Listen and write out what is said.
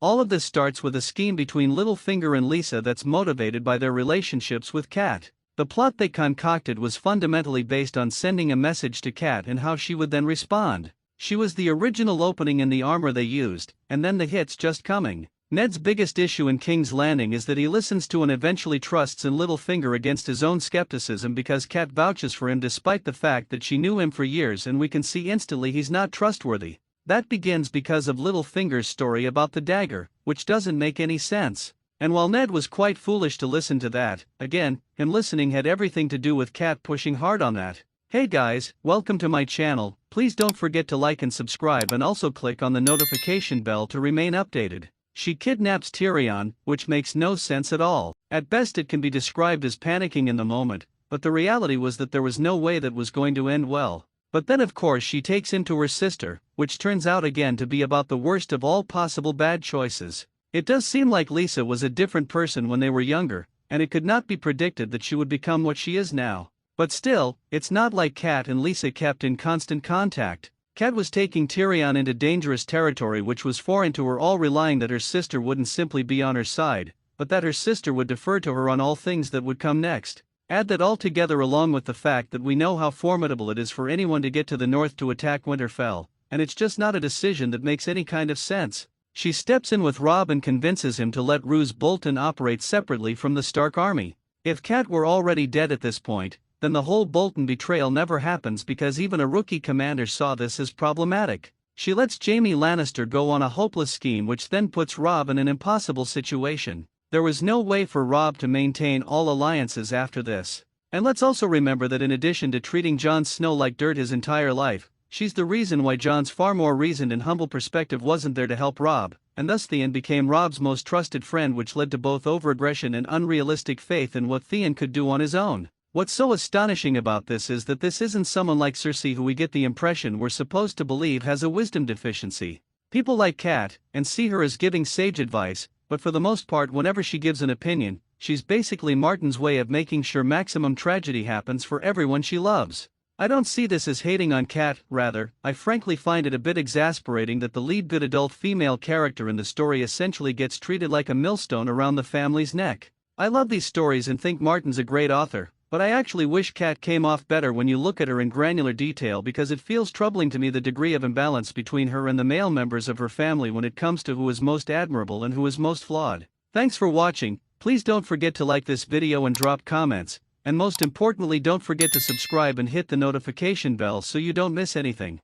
All of this starts with a scheme between Littlefinger and Lysa that's motivated by their relationships with Cat. The plot they concocted was fundamentally based on sending a message to Cat and how she would then respond. She was the original opening in the armor they used, and then the hits just coming. Ned's biggest issue in King's Landing is that he listens to and eventually trusts in Littlefinger against his own skepticism because Cat vouches for him despite the fact that she knew him for years, and we can see instantly he's not trustworthy. That begins because of Littlefinger's story about the dagger, which doesn't make any sense. And while Ned was quite foolish to listen to that, again, him listening had everything to do with Cat pushing hard on that. Hey guys, welcome to my channel. Please don't forget to like and subscribe, and also click on the notification bell to remain updated. She kidnaps Tyrion, which makes no sense at all. At best it can be described as panicking in the moment, but the reality was that there was no way that was going to end well. But then of course she takes him to her sister, which turns out again to be about the worst of all possible bad choices. It does seem like Lysa was a different person when they were younger, and it could not be predicted that she would become what she is now. But still, it's not like Cat and Lysa kept in constant contact. Cat was taking Tyrion into dangerous territory which was foreign to her, all relying that her sister wouldn't simply be on her side, but that her sister would defer to her on all things that would come next. Add that all together along with the fact that we know how formidable it is for anyone to get to the north to attack Winterfell, and it's just not a decision that makes any kind of sense. She steps in with Robb and convinces him to let Roose Bolton operate separately from the Stark army. If Cat were already dead at this point, then the whole Bolton betrayal never happens because even a rookie commander saw this as problematic. She lets Jaime Lannister go on a hopeless scheme which then puts Robb in an impossible situation. There was no way for Robb to maintain all alliances after this. And let's also remember that in addition to treating Jon Snow like dirt his entire life, she's the reason why Jon's far more reasoned and humble perspective wasn't there to help Robb, and thus Theon became Robb's most trusted friend, which led to both overaggression and unrealistic faith in what Theon could do on his own. What's so astonishing about this is that this isn't someone like Cersei, who we get the impression we're supposed to believe has a wisdom deficiency. People like Cat and see her as giving sage advice, but for the most part whenever she gives an opinion, she's basically Martin's way of making sure maximum tragedy happens for everyone she loves. I don't see this as hating on Cat, rather, I frankly find it a bit exasperating that the lead good adult female character in the story essentially gets treated like a millstone around the family's neck. I love these stories and think Martin's a great author, but I actually wish Cat came off better when you look at her in granular detail, because it feels troubling to me the degree of imbalance between her and the male members of her family when it comes to who is most admirable and who is most flawed. Thanks for watching. Please don't forget to like this video and drop comments, and most importantly don't forget to subscribe and hit the notification bell so you don't miss anything.